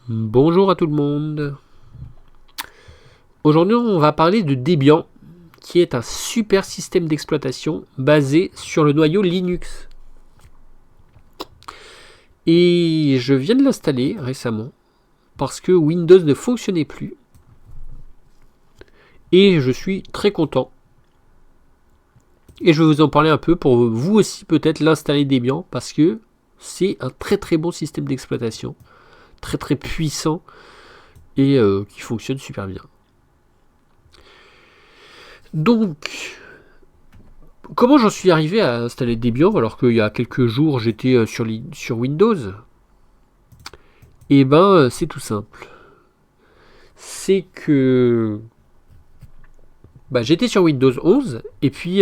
Bonjour à tout le monde. Aujourd'hui, on va parler de Debian, qui est un super système d'exploitation basé sur le noyau Linux. Et je viens de l'installer récemment parce que Windows ne fonctionnait plus. Et je suis très content. Et je vais vous en parler un peu pour vous aussi peut-être l'installer Debian parce que c'est un très très bon système d'exploitation, très très puissant et qui fonctionne super bien. Donc, comment j'en suis arrivé à installer Debian alors qu'il y a quelques jours j'étais sur Windows? Eh ben, c'est tout simple. C'est que j'étais sur Windows 11 et puis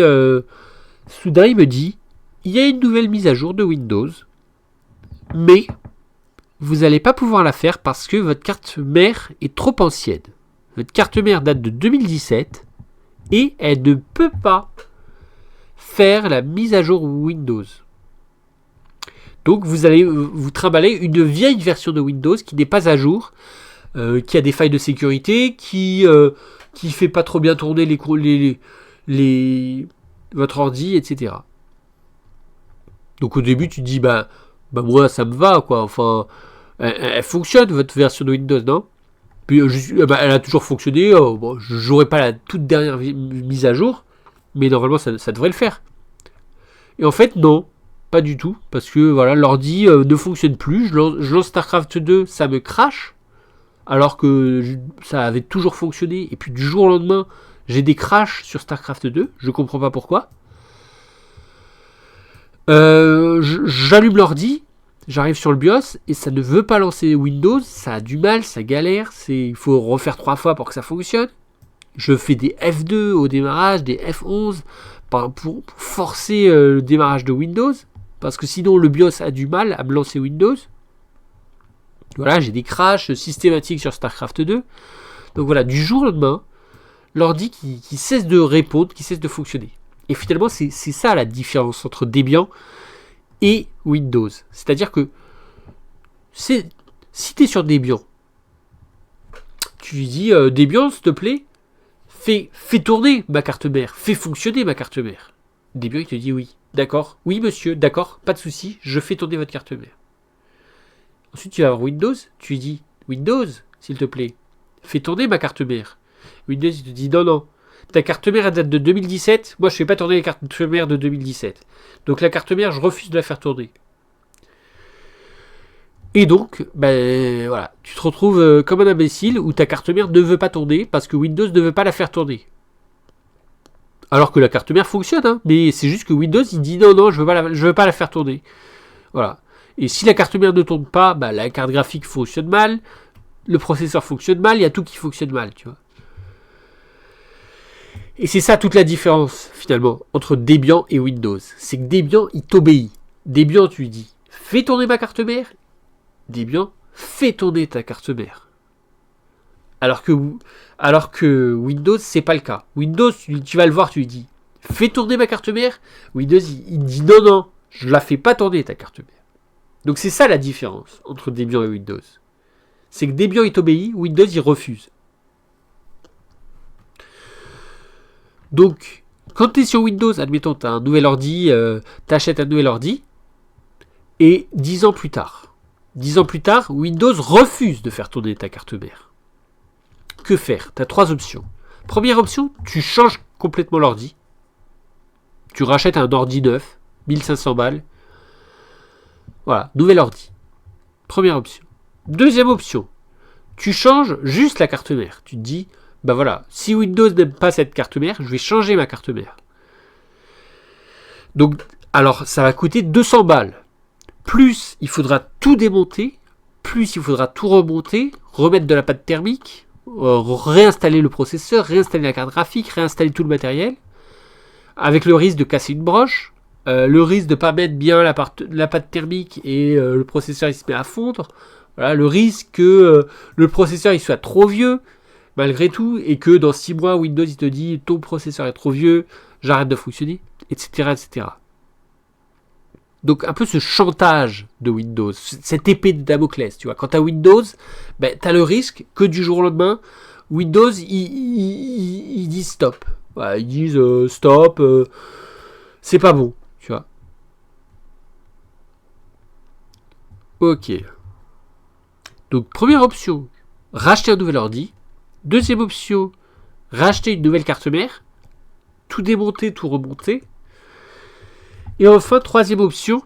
soudain il me dit il y a une nouvelle mise à jour de Windows, mais vous n'allez pas pouvoir la faire parce que votre carte mère est trop ancienne. Votre carte mère date de 2017 et elle ne peut pas faire la mise à jour Windows. Donc vous allez vous trimballer une vieille version de Windows qui n'est pas à jour, qui a des failles de sécurité, qui fait pas trop bien tourner votre ordi, etc. Donc au début tu te dis moi ça me va quoi. Enfin elle fonctionne votre version de Windows, non? Puis elle a toujours fonctionné. J'aurai pas la toute dernière mise à jour, mais normalement ça devrait le faire. Et en fait non. Pas du tout, parce que voilà, l'ordi ne fonctionne plus. Je lance StarCraft 2, ça me crache, alors que ça avait toujours fonctionné. Et puis du jour au lendemain, j'ai des crashs sur StarCraft 2. Je comprends pas pourquoi. J'allume l'ordi, j'arrive sur le BIOS et ça ne veut pas lancer Windows. Ça a du mal, ça galère. Il faut refaire 3 fois pour que ça fonctionne. Je fais des F2 au démarrage, des F11 pour forcer le démarrage de Windows. Parce que sinon le BIOS a du mal à me lancer Windows. Voilà, j'ai des crashs systématiques sur StarCraft 2. Donc voilà, du jour au lendemain, l'ordi qui cesse de répondre, qui cesse de fonctionner. Et finalement, c'est ça la différence entre Debian et Windows. C'est-à-dire que si tu es sur Debian, tu lui dis Debian, s'il te plaît, fais tourner ma carte mère, fais fonctionner ma carte mère. Debian, il te dit oui. D'accord, oui monsieur, d'accord, pas de souci, je fais tourner votre carte mère. Ensuite, tu vas avoir Windows, tu lui dis Windows, s'il te plaît, fais tourner ma carte mère. Windows, il te dit non, ta carte mère elle date de 2017, moi je fais pas tourner la carte mère de 2017. Donc la carte mère, je refuse de la faire tourner. Et donc, voilà, tu te retrouves comme un imbécile où ta carte mère ne veut pas tourner parce que Windows ne veut pas la faire tourner. Alors que la carte mère fonctionne, hein, mais c'est juste que Windows il dit non, je veux pas la faire tourner. Voilà. Et si la carte mère ne tourne pas, la carte graphique fonctionne mal, le processeur fonctionne mal, il y a tout qui fonctionne mal, tu vois. Et c'est ça toute la différence finalement entre Debian et Windows. C'est que Debian il t'obéit. Debian tu lui dis fais tourner ma carte mère. Debian fais tourner ta carte mère. Alors que Windows, c'est pas le cas. Windows, tu vas le voir, tu lui dis fais tourner ma carte mère. Windows, il dit non, je la fais pas tourner ta carte mère. Donc c'est ça la différence entre Debian et Windows. C'est que Debian, il t'obéit, Windows, il refuse. Donc, quand tu es sur Windows, admettons, tu as un nouvel ordi, tu achètes un nouvel ordi, et 10 ans plus tard, Windows refuse de faire tourner ta carte mère. Que faire? Tu as 3 options. Première option, tu changes complètement l'ordi. Tu rachètes un ordi neuf, 1500 balles. Voilà, nouvel ordi. Première option. Deuxième option, tu changes juste la carte mère. Tu te dis, voilà, si Windows n'aime pas cette carte mère, je vais changer ma carte mère. Donc, alors, ça va coûter 200 balles. Plus, il faudra tout démonter, plus il faudra tout remonter, remettre de la pâte thermique, réinstaller le processeur, réinstaller la carte graphique, réinstaller tout le matériel, avec le risque de casser une broche, le risque de ne pas mettre bien la pâte thermique et le processeur il se met à fondre, voilà, le risque que le processeur il soit trop vieux, malgré tout, et que dans 6 mois Windows il te dit ton processeur est trop vieux, j'arrête de fonctionner, etc. etc. Donc un peu ce chantage de Windows, cette épée de Damoclès, tu vois. Quand tu as Windows, ben, tu as le risque que du jour au lendemain, Windows, ils disent stop. Voilà, ils disent stop, c'est pas bon, tu vois. Ok. Donc première option, racheter un nouvel ordi. Deuxième option, racheter une nouvelle carte mère. Tout démonter, tout remonter. Et enfin, troisième option,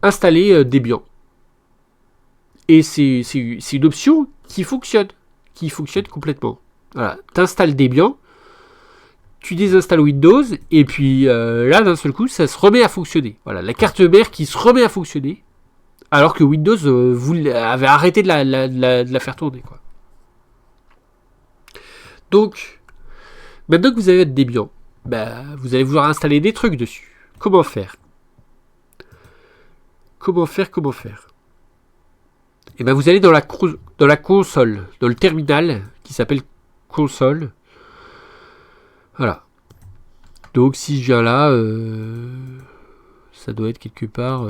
installer Debian. Et c'est une option qui fonctionne complètement. Voilà, t'installes Debian, tu désinstalles Windows, et puis là, d'un seul coup, ça se remet à fonctionner. Voilà, la carte mère qui se remet à fonctionner, alors que Windows vous avait arrêté de la faire tourner, quoi. Donc, maintenant que vous avez votre Debian, bah, vous allez vouloir installer des trucs dessus. Comment faire ? Et ben vous allez dans la console, dans le terminal qui s'appelle console. Voilà. Donc si je viens là, ça doit être quelque part.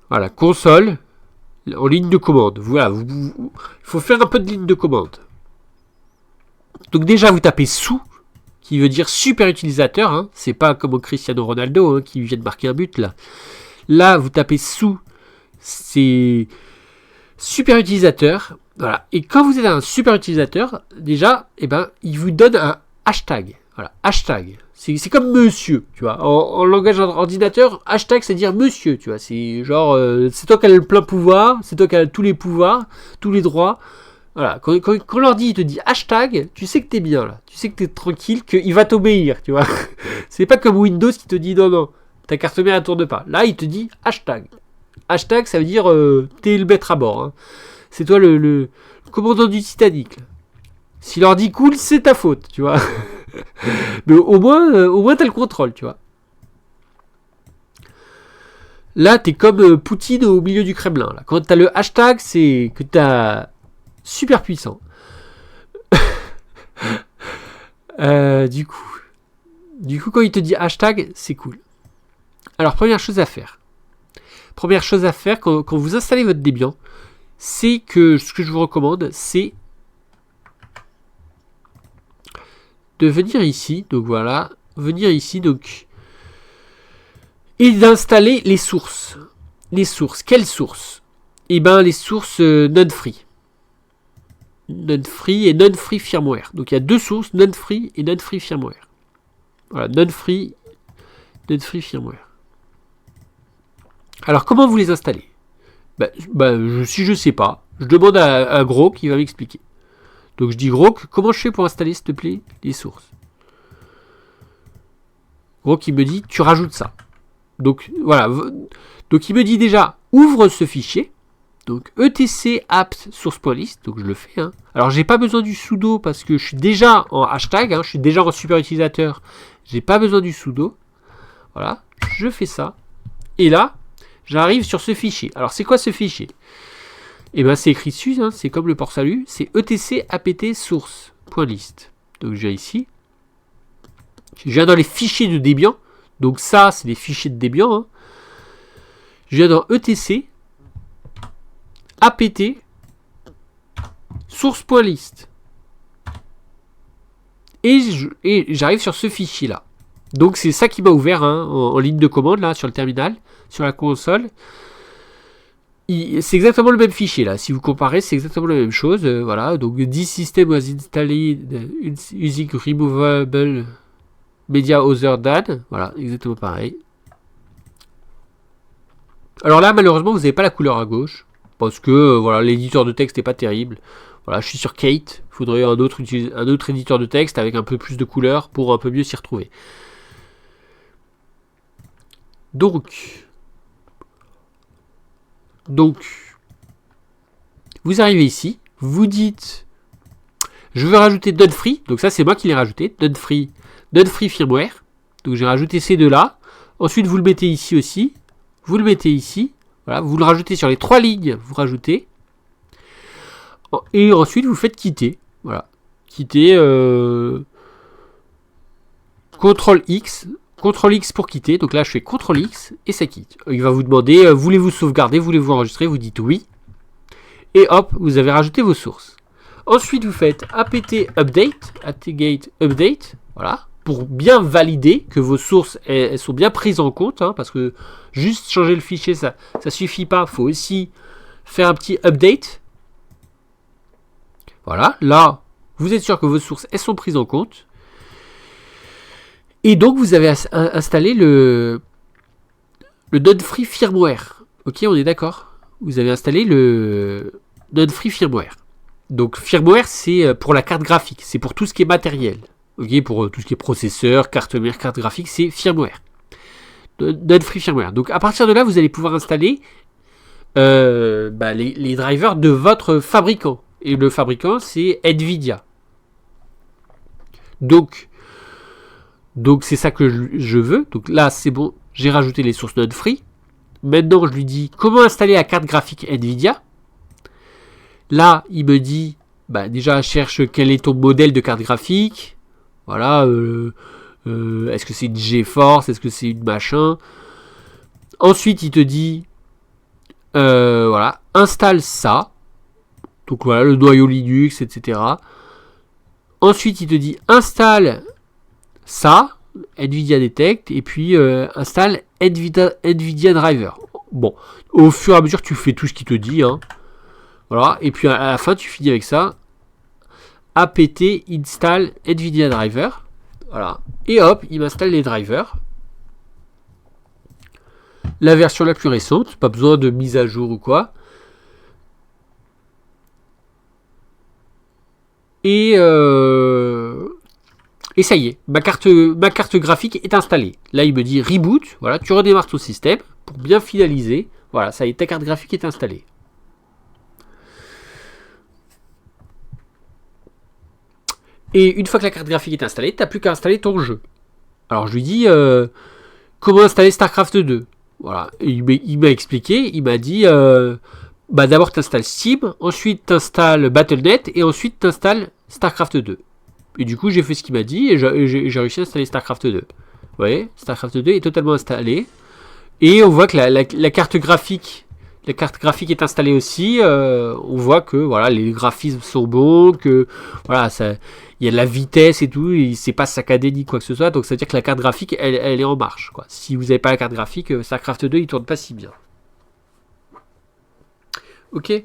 Voilà, console. En ligne de commande. Voilà, il faut faire un peu de ligne de commande. Donc déjà, vous tapez sous, qui veut dire super utilisateur. Hein. C'est pas comme au Cristiano Ronaldo, hein, qui vient de marquer un but là. Là, vous tapez sous, c'est super utilisateur. Voilà. Et quand vous êtes un super utilisateur, déjà, eh ben, il vous donne un hashtag. Voilà, hashtag. C'est comme monsieur, tu vois. En langage ordinateur, hashtag, c'est dire monsieur, tu vois. C'est genre, c'est toi qui as le plein pouvoir, c'est toi qui as tous les pouvoirs, tous les droits. Voilà, quand l'ordi te dit hashtag, tu sais que t'es bien là. Tu sais que t'es tranquille, qu'il va t'obéir, tu vois. C'est pas comme Windows qui te dit non, ta carte mère elle tourne pas. Là, il te dit hashtag. Hashtag, ça veut dire t'es le maître à bord. Hein. C'est toi le commandant du Titanic. Là. Si l'ordi coule, c'est ta faute, tu vois. Mais au moins t'as le contrôle, tu vois. Là, t'es comme Poutine au milieu du Kremlin. Là. Quand t'as le hashtag, c'est que t'as super puissant. Du coup, quand il te dit hashtag, c'est cool. Alors, première chose à faire quand vous installez votre Debian, c'est que ce que je vous recommande, c'est de venir ici, donc voilà, et d'installer les sources. Les sources, quelles sources ? Eh bien, les sources non-free. Non-free et non-free firmware. Donc, il y a deux sources, non-free et non-free firmware. Voilà, non-free firmware. Alors, comment vous les installez ? Si je sais pas, je demande à Gros qui va m'expliquer. Donc je dis Gros, comment je fais pour installer s'il te plaît les sources ? Gros qui me dit tu rajoutes ça. Donc voilà. Donc il me dit déjà ouvre ce fichier. Donc etc apt source.list. Donc je le fais. Hein. Alors j'ai pas besoin du sudo parce que je suis déjà en hashtag. Hein, je suis déjà en super utilisateur. J'ai pas besoin du sudo. Voilà. Je fais ça. Et là, j'arrive sur ce fichier. Alors c'est quoi ce fichier ? Et bien c'est écrit dessus, hein, c'est comme le port salut, c'est etc apt source.list. Donc je viens ici. Je viens dans les fichiers de Debian. Donc ça, c'est des fichiers de Debian. Hein. Je viens dans etc apt source.list. Et j'arrive sur ce fichier là. Donc c'est ça qui m'a ouvert hein, en ligne de commande là sur le terminal, sur la console. C'est exactement le même fichier là. Si vous comparez, c'est exactement la même chose. Voilà. Donc this system was installed using removable media other than. Voilà, exactement pareil. Alors là, malheureusement, vous n'avez pas la couleur à gauche parce que voilà, l'éditeur de texte n'est pas terrible. Voilà, je suis sur Kate. Il faudrait un autre éditeur de texte avec un peu plus de couleur pour un peu mieux s'y retrouver. Donc, vous arrivez ici, vous dites, je veux rajouter non-free, donc ça c'est moi qui l'ai rajouté, non-free firmware, donc j'ai rajouté ces deux-là, ensuite vous le mettez ici aussi, vous le mettez ici, Voilà, vous le rajoutez sur les 3 lignes, vous rajoutez. Et ensuite, vous faites quitter. Voilà. Quitter. CTRL X. CTRL X pour quitter. Donc là, je fais CTRL X et ça quitte. Il va vous demander, voulez-vous sauvegarder, voulez-vous enregistrer? Vous dites oui. Et hop, vous avez rajouté vos sources. Ensuite, vous faict apt update. Voilà. Pour bien valider que vos sources elles sont bien prises en compte. Hein, parce que juste changer le fichier, ça suffit pas. Il faut aussi faire un petit update. Voilà. Là, vous êtes sûr que vos sources elles sont prises en compte. Et donc, vous avez installé le Node-Free Firmware. Ok, on est d'accord. Vous avez installé le Node-Free Firmware. Donc, Firmware, c'est pour la carte graphique. C'est pour tout ce qui est matériel. Ok, pour tout ce qui est processeur, carte mère, carte graphique, c'est Firmware. Node-Free Firmware. Donc, à partir de là, vous allez pouvoir installer les drivers de votre fabricant. Et le fabricant, c'est NVIDIA. Donc c'est ça que je veux. Donc là, c'est bon. J'ai rajouté les sources Node-Free. Maintenant, je lui dis comment installer la carte graphique NVIDIA. Là, il me dit, déjà, cherche quel est ton modèle de carte graphique. Voilà. Est-ce que c'est une GeForce? Est-ce que c'est une machin? Ensuite, il te dit, voilà, installe ça. Donc voilà, le noyau Linux, etc. Ensuite, il te dit, installe ça, NVIDIA Detect, et puis installe NVIDIA Driver. Bon, au fur et à mesure, tu fais tout ce qu'il te dit. Hein. Voilà, et puis à la fin, tu finis avec ça. apt install NVIDIA Driver. Voilà, et hop, il m'installe les drivers. La version la plus récente, pas besoin de mise à jour ou quoi. Et ça y est, ma carte graphique est installée. Là, il me dit reboot. Voilà, tu redémarres ton système pour bien finaliser. Voilà, ça y est, ta carte graphique est installée. Et une fois que la carte graphique est installée, tu n'as plus qu'à installer ton jeu. Alors, je lui dis comment installer StarCraft 2. Voilà, il m'a expliqué. Il m'a dit d'abord, tu installes Steam, ensuite, tu installes Battle.net et ensuite, tu installes StarCraft 2. Et du coup, j'ai fait ce qu'il m'a dit et j'ai réussi à installer StarCraft 2. Vous voyez, StarCraft 2 est totalement installé. Et on voit que la carte graphique est installée aussi. On voit que voilà, les graphismes sont bons, que voilà, il y a de la vitesse et tout, et c'est pas saccadé ni quoi que ce soit. Donc ça veut dire que la carte graphique, elle est en marche. Quoi. Si vous n'avez pas la carte graphique, StarCraft 2, il tourne pas si bien. Ok.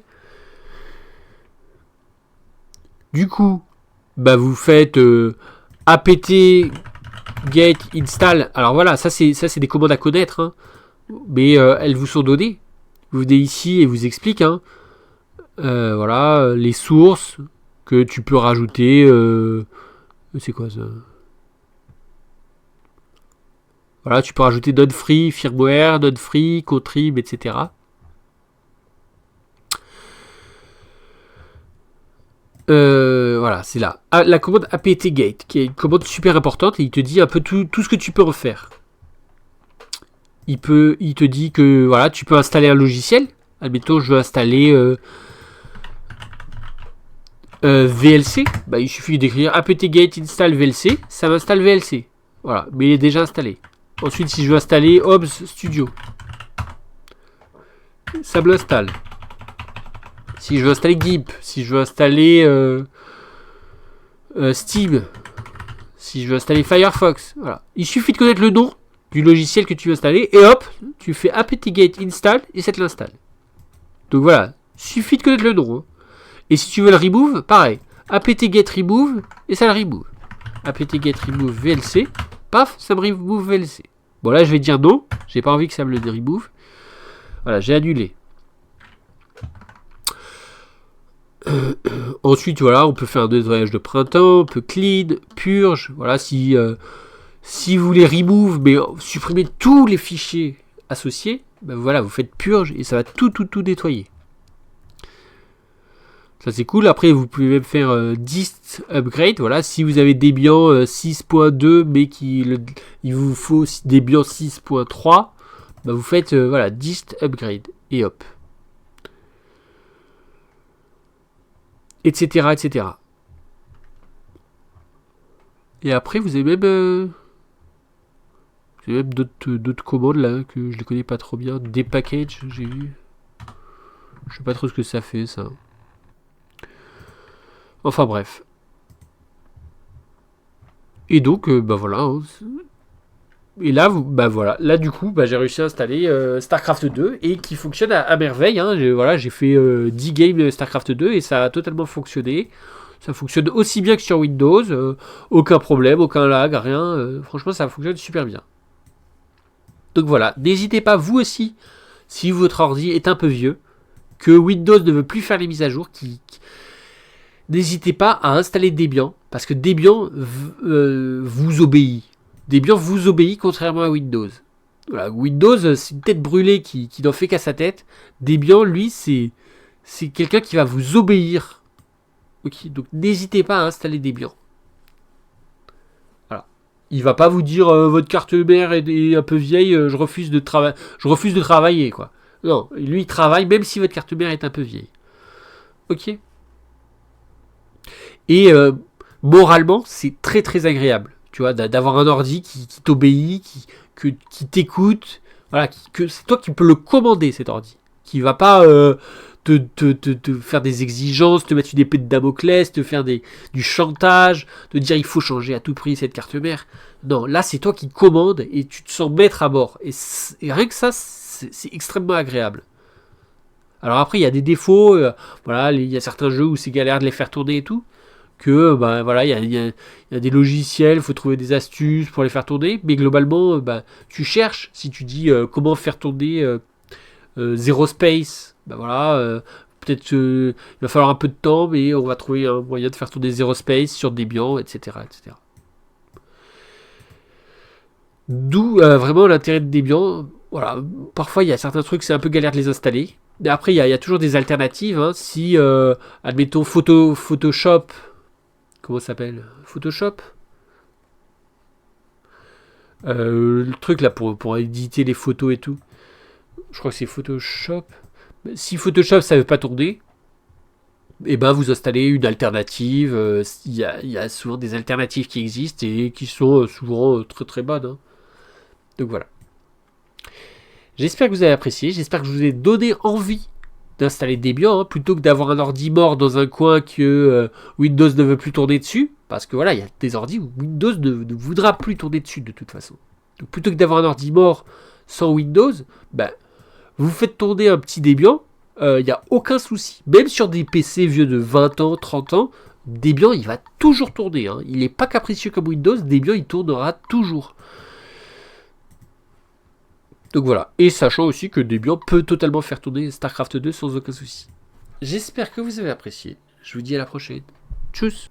Du coup, vous faites apt get install. Alors voilà, ça c'est des commandes à connaître, hein. Mais elles vous sont données. Vous venez ici et vous explique, hein. Voilà, les sources que tu peux rajouter. C'est quoi ça? Voilà, tu peux rajouter Node-Free, Firmware, Node-Free, Contrib, etc. Voilà, c'est là. La commande apt-get, qui est une commande super importante, et il te dit un peu tout ce que tu peux refaire. Il te dit que voilà, tu peux installer un logiciel. Admettons, je veux installer VLC. Il suffit d'écrire apt-get install VLC, ça m'installe VLC. Voilà, mais il est déjà installé. Ensuite, si je veux installer OBS Studio, ça me l'installe. Si je veux installer GIMP, si je veux installer Steam, si je veux installer Firefox, voilà. Il suffit de connaître le nom du logiciel que tu veux installer et hop, tu fais apt-get install et ça te l'installe. Donc voilà, suffit de connaître le nom. Hein. Et si tu veux le remove, pareil, apt-get remove et ça le remove. apt-get remove VLC, paf, ça me remove VLC. Bon là, je vais dire non, j'ai pas envie que ça me le remove. Voilà, j'ai annulé. Ensuite, voilà, on peut faire un nettoyage de printemps, on peut clean, purge. Voilà, si vous voulez remove, mais supprimer tous les fichiers associés, voilà, vous faites purge et ça va tout nettoyer. Ça c'est cool. Après, vous pouvez même faire dist upgrade. Voilà, si vous avez Debian 6.2, mais il vous faut Debian 6.3, vous faites voilà, dist upgrade. et hop. Etc. etc. Et après, vous avez même d'autres commandes là que je ne connais pas trop bien. Des packages, j'ai vu. Je sais pas trop ce que ça fait ça. Enfin bref. Et donc, bah voilà. Hein. Et là, bah voilà. Là du coup, bah, j'ai réussi à installer StarCraft 2 et qui fonctionne à merveille. Hein. J'ai fait 10 games StarCraft 2 et ça a totalement fonctionné. Ça fonctionne aussi bien que sur Windows. Aucun problème, aucun lag, rien. Franchement, ça fonctionne super bien. Donc voilà. N'hésitez pas, vous aussi, si votre ordi est un peu vieux, que Windows ne veut plus faire les mises à jour, n'hésitez pas à installer Debian, parce que Debian vous obéit. Debian vous obéit contrairement à Windows. Voilà, Windows, c'est une tête brûlée qui n'en fait qu'à sa tête. Debian, lui, c'est quelqu'un qui va vous obéir. Okay, donc n'hésitez pas à installer Debian. Voilà. Il va pas vous dire votre carte mère est un peu vieille, je refuse de travailler, quoi. Non, lui il travaille même si votre carte mère est un peu vieille. Ok. Et moralement, c'est très très agréable, tu vois, d'avoir un ordi qui t'obéit, qui t'écoute, voilà, que c'est toi qui peux le commander cet ordi, qui va pas te faire des exigences, te mettre une épée de Damoclès, te faire du chantage, te dire il faut changer à tout prix cette carte mère. Non, là c'est toi qui commandes et tu te sens maître à bord. Et rien que ça, c'est extrêmement agréable. Alors après, il y a des défauts, voilà, il y a certains jeux où c'est galère de les faire tourner et tout, que bah, voilà, il y a des logiciels, il faut trouver des astuces pour les faire tourner, mais globalement, bah, tu cherches, si tu dis comment faire tourner Zero Space, bah voilà, peut-être il va falloir un peu de temps, mais on va trouver un moyen de faire tourner Zero Space sur Debian, etc. etc. D'où vraiment l'intérêt de Debian. Voilà, parfois il y a certains trucs, c'est un peu galère de les installer. Mais après, il y a toujours des alternatives. Hein. Si, admettons, Photoshop, comment ça s'appelle Photoshop le truc là pour éditer les photos et tout. Je crois que c'est Photoshop. Si Photoshop ça veut pas tourner, et ben vous installez une alternative. Il y a souvent des alternatives qui existent et qui sont souvent très très bonnes. Hein. Donc voilà. J'espère que vous avez apprécié. J'espère que je vous ai donné envie d'installer Debian, hein, plutôt que d'avoir un ordi mort dans un coin que Windows ne veut plus tourner dessus. Parce que voilà, il y a des ordis où Windows ne voudra plus tourner dessus de toute façon. Donc plutôt que d'avoir un ordi mort sans Windows, ben, vous faites tourner un petit Debian, il n'y a aucun souci. Même sur des PC vieux de 20 ans, 30 ans, Debian il va toujours tourner. Hein. Il n'est pas capricieux comme Windows, Debian il tournera toujours. Donc voilà, et sachant aussi que Debian peut totalement faire tourner StarCraft 2 sans aucun souci. J'espère que vous avez apprécié. Je vous dis à la prochaine. Tchuss.